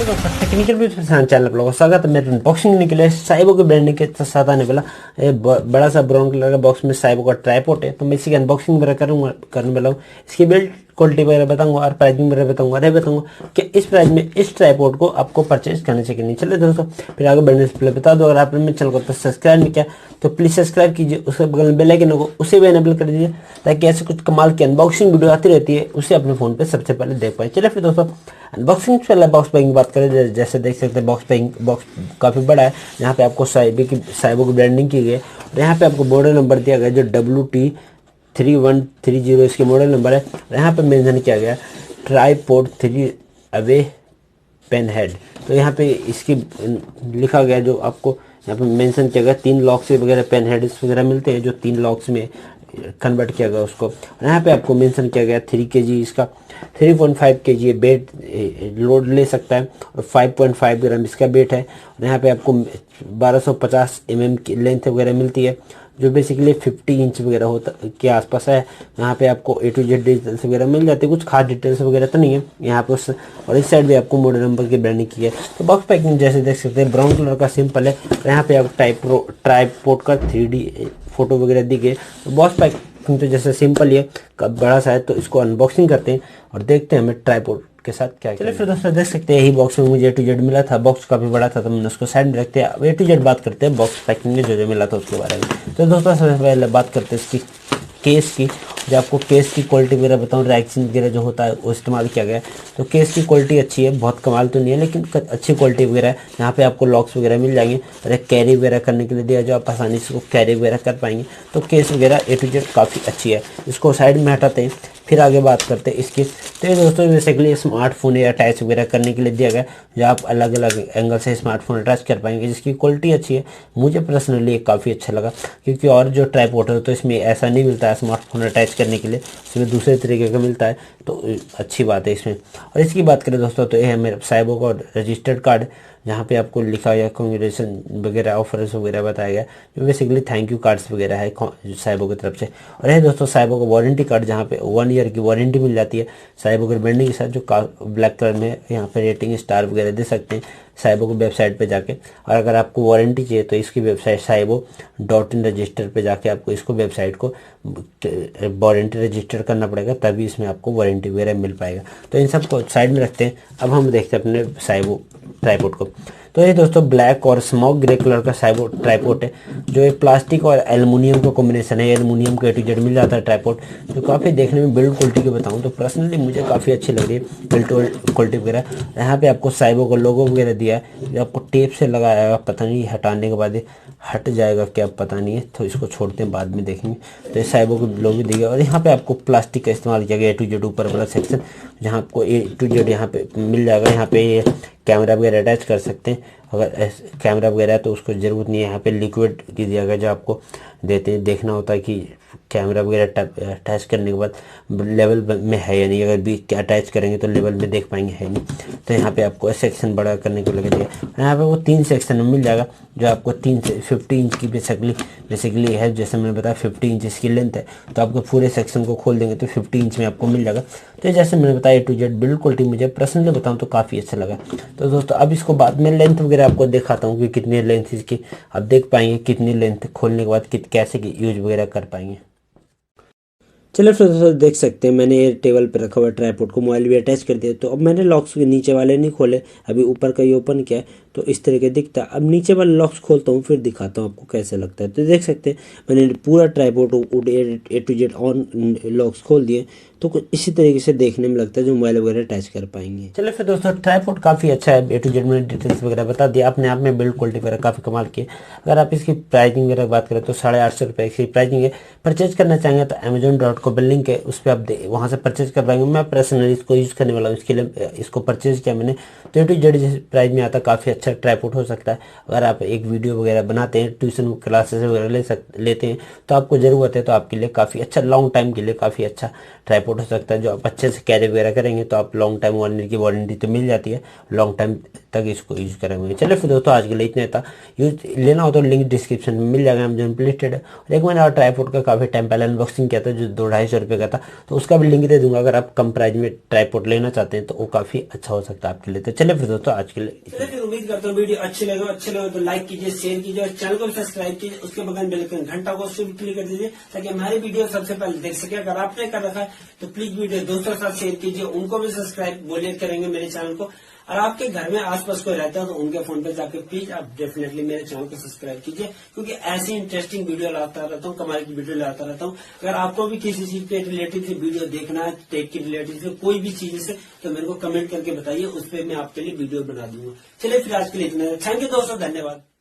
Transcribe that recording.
दोस्तों टेक्निकल भी चैनल आप लोगों का स्वागत है। मेरे अनबॉक्सिंग करने के लिए साइबो के ब्रांडिंग के साथ आने वाला बड़ा सा ब्राउन कलर का बॉक्स में साइबो का ट्राइपॉड है। तो मैं इसी की अनबॉक्सिंग वगैरह करने वाला हूँ। इसकी बिल्ड क्वालिटी वगैरह बताऊंगा और प्राइसिंग वगैरह बताऊंगा कि इस प्राइस में इस ट्राइपॉड को आपको परचेज करने से नहीं। चले दोस्तों फिर आगे बढ़ने से पहले बता दो, अगर आपने मेरे चैनल को सब्सक्राइब नहीं किया तो प्लीज सब्सक्राइब कीजिए, उसके बगल में बेल आइकन होगा उसे भी एनेबल कर दीजिए ताकि ऐसे कुछ कमाल की अनबॉक्सिंग वीडियो आती रहती है उसे अपने फोन पे सबसे पहले देख पाए। चलिए फिर दोस्तों अनबॉक्सिंग से पहले बॉक्स पैकिंग बात करें। जैसे देख सकते हैं बॉक्स काफ़ी बड़ा है। यहाँ पे आपको साइबो की ब्रांडिंग की गई है और यहाँ पे आपको मॉडल नंबर दिया गया जो WT3130 इसके मॉडल नंबर है। और यहाँ पे मेंशन किया गया ट्राइपॉड 3 अवे पेन हेड। तो यहाँ पे इसकी लिखा गया जो आपको यहाँ पे मेंशन किया गया 3 लॉक्स वगैरह पेन हेड्स वगैरह मिलते हैं जो 3 लॉक्स में कन्वर्ट किया गया उसको। और यहाँ पे आपको मेंशन किया गया 3 kg इसका 3.5 kg वेट लोड ले सकता है और 5.5 ग्राम इसका वेट है। और यहाँ पे आपको 1250 mm की लेंथ वगैरह मिलती है जो बेसिकली 50 इंच वगैरह होता के आसपास है। यहाँ पे आपको A to Z डिटेल्स वगैरह मिल जाती है, कुछ खास डिटेल्स वगैरह तो नहीं है यहाँ पे और इस साइड भी आपको मॉडल नंबर की ब्रांडिंग की है। तो बॉक्स पैकिंग जैसे देख सकते हैं ब्राउन कलर का सिंपल है। और यहाँ पे आपको ट्राइपॉड का 3D फोटो वगैरह दी गई। तो बॉक्स पैकिंग तो जैसे सिंपल ही है, बड़ा सा है। तो इसको अनबॉक्सिंग करते हैं और देखते हैं हमें ट्राइपॉड के साथ क्या। चलिए फिर दोस्तों देख सकते हैं यही बॉक्स में मुझे A to Z मिला था। बॉक्स काफी बड़ा था तो मैंने उसको साइड में रखते हैं। अब A to Z बात करते हैं बॉक्स पैकिंग में जो मिला था उसके बारे में। तो दोस्तों सबसे पहले बात करते हैं इसकी केस की। जो आपको केस की क्वालिटी वगैरह बताऊँ, रैक्सिंग वगैरह जो होता है वो इस्तेमाल किया गया है। तो केस की क्वालिटी अच्छी है, बहुत कमाल तो नहीं है लेकिन अच्छी क्वालिटी वगैरह है। यहाँ पे आपको लॉक्स वगैरह मिल जाएंगे और एक कैरी वगैरह करने के लिए दिया जो आप आसानी से कैरी वगैरह कर पाएंगे। तो केस वगैरह A to Z काफ़ी अच्छी है। इसको साइड में हटाते हैं फिर आगे बात करते हैं इसकी। तो ये दोस्तों बेसिकली स्मार्टफोन या अटैच वगैरह करने के लिए दिया गया जो आप अलग अलग एंगल से स्मार्टफोन अटैच कर पाएंगे, जिसकी क्वालिटी अच्छी है। मुझे पर्सनली ये काफ़ी अच्छा लगा क्योंकि और जो ट्राइपॉड है तो इसमें ऐसा नहीं मिलता है स्मार्टफोन अटैच करने के लिए, इसमें दूसरे तरीके का मिलता है। तो अच्छी बात है इसमें। और इसकी बात करें दोस्तों तो ये है मेरा साइबो का रजिस्टर्ड कार्ड, जहाँ पे आपको लिखा गया कांग्रेचुलेशन वगैरह ऑफर्स वगैरह बताया गया जो बेसिकली थैंक यू कार्ड्स वगैरह है साइबो की तरफ से। और ये दोस्तों साइबो का वारंटी कार्ड जहाँ पे 1 ईयर की वारंटी मिल जाती है साइबो के ब्रांडिंग के साथ जो ब्लैक कलर में है। यहाँ पे रेटिंग स्टार वगैरह दे सकते हैं साइबो की वेबसाइट पे जाके। और अगर आपको वारंटी चाहिए तो इसकी वेबसाइट साइबो.in रजिस्टर पे जाके आपको इसको वेबसाइट को वारंटी रजिस्टर करना पड़ेगा, तभी इसमें आपको वारंटी वगैरह मिल पाएगा। तो इन सब को साइड में रखते हैं। अब हम देखते हैं अपने साइबो ट्राइपॉड को। तो ये दोस्तों ब्लैक और स्मोक ग्रे कलर का साइबो ट्राइपॉड है जो एक प्लास्टिक और एल्युमिनियम का कॉम्बिनेशन है। एल्युमिनियम का A to Z मिल जाता है ट्राइपॉड जो काफ़ी देखने में बिल्ड क्वालिटी के बताऊं तो पर्सनली मुझे काफ़ी अच्छी लग रही है बिल्ड क्वालिटी वगैरह। यहाँ पे आपको साइबो का लोगो वगैरह दिया है जो आपको टेप से लगाया, पता नहीं हटाने के बाद हट जाएगा क्या पता नहीं है, तो इसको छोड़ते हैं बाद में देखेंगे। तो ये साइबो के लोगो दिए गए और यहाँ पे आपको प्लास्टिक का इस्तेमाल किया गया A to Z ऊपर वाला सेक्शन जहाँ आपको A to Z यहाँ पे मिल जाएगा। यहाँ पे ये कैमरा वगैरह अटैच कर सकते हैं, अगर कैमरा वगैरह है तो उसको ज़रूरत नहीं है। यहाँ पे लिक्विड की दिया गया जो आपको देते हैं, देखना होता है कि कैमरा वगैरह अटैच करने के बाद लेवल में है या नहीं, अगर भी अटैच करेंगे तो लेवल में देख पाएंगे है नहीं। तो यहाँ पे आपको सेक्शन बड़ा करने को लगे दिया। यहाँ पे वो 3 सेक्शन में मिल जाएगा जो आपको 3 से 50 इंच की बेसिकली है। जैसे मैंने बताया 50 इंच इसकी लेंथ है, तो आपको पूरे सेक्शन को खोल देंगे तो 50 इंच में आपको मिल जाएगा। तो जैसे मैंने बताया A to Z build quality मुझे पर्सनली बताऊँ तो काफ़ी अच्छा लगा। तो दोस्तों अब इसको बाद में लेंथ वगैरह आपको दिखाता हूँ कि कितनी लेंथ इसकी आप देख पाएंगे, कितनी लेंथ खोलने के बाद कैसे यूज वगैरह कर पाएंगे। चलो फिर दोस्तों देख सकते हैं मैंने ये टेबल पे रखा हुआ ट्राइपॉड को मोबाइल भी अटैच कर दिया। तो अब मैंने लॉक्स के नीचे वाले नहीं खोले, अभी ऊपर का ही ओपन किया तो इस तरह के दिखता है। अब नीचे वाले लॉक्स खोलता हूँ फिर दिखाता हूँ आपको कैसे लगता है। तो देख सकते हैं मैंने पूरा tripod A to Z on locks खोल दिए तो कुछ इसी तरीके से देखने में लगता है जो मोबाइल वगैरह अटैच कर पाएंगे। चलो फिर दोस्तों ट्राइपॉड काफ़ी अच्छा है, A to Z में डिटेल्स वगैरह बता दिया अपने आप में, बिल्ड क्वालिटी वगैरह काफ़ी कमाल की है। अगर आप इसकी प्राइसिंग वगैरह बात करें तो 850 रुपये इसकी प्राइसिंग है। परचेज करना चाहेंगे तो amazon.com पर लिंक है, उस पर आप वहाँ से परचेज कर पाएंगे। मैं पर्सनली इसको यूज़ करने वाला हूँ, इसके लिए इसको परचेज किया मैंने। तो A to Z प्राइस में आता काफ़ी अच्छा अच्छा ट्राइपॉड हो सकता है। अगर आप एक वीडियो वगैरह बनाते हैं, ट्यूशन क्लासेस वगैरह लेते हैं, तो आपको ज़रूरत है, तो आपके लिए काफ़ी अच्छा, लॉन्ग टाइम के लिए काफ़ी अच्छा ट्राइपॉड हो सकता है, जो आप अच्छे से कैरी वगैरह करेंगे तो आप लॉन्ग टाइम 1 ईयर की वारंटी तो मिल जाती है, लॉन्ग टाइम तक इसको यूज़ करेंगे। चलिए फिर दोस्तों आज के लिए इतना था। यूज लेना हो तो लिंक डिस्क्रिप्शन में मिल जाएगा, अमेजोन पे लिस्टेड है। और एक मैंने और ट्राइपॉड का काफ़ी टाइम पहले अनबॉक्सिंग किया था, जो 200-250 रुपये का था, तो उसका भी लिंक दे दूंगा। अगर आप कम प्राइस में ट्राइपॉड लेना चाहते हैं तो वो काफ़ी अच्छा हो सकता है आपके लिए। तो चलिए फिर दोस्तों आज के लिए चलिए फिर उम्मीद करता हूँ वीडियो अच्छे लगे तो लाइक कीजिए, शेयर कीजिए और चैनल को भी सब्सक्राइब कीजिए। उसके बगल में बेल घंटा को उसको भी क्लिक कर दीजिए ताकि हमारी वीडियो सबसे पहले देख सके। अगर आपने कर रखा है तो प्लीज वीडियो दोस्तों के साथ शेयर कीजिए, उनको भी सब्सक्राइब बोलिए करेंगे मेरे चैनल को। और आपके घर में आसपास कोई रहता है तो उनके फोन पे जाकर प्लीज आप डेफिनेटली मेरे चैनल को सब्सक्राइब कीजिए, क्योंकि ऐसी इंटरेस्टिंग वीडियो लाता रहता हूँ, कमाल की वीडियो लाता रहता हूँ। अगर आपको भी किसी चीज के रिलेटेड से वीडियो देखना है, टेक के रिलेटेड से कोई भी चीज से, तो मेरे को कमेंट करके बताइए, उस पर मैं आपके लिए वीडियो बना दूंगा। चलिए फिर आज के लिए इतना, थैंक यू दोस्तों, धन्यवाद।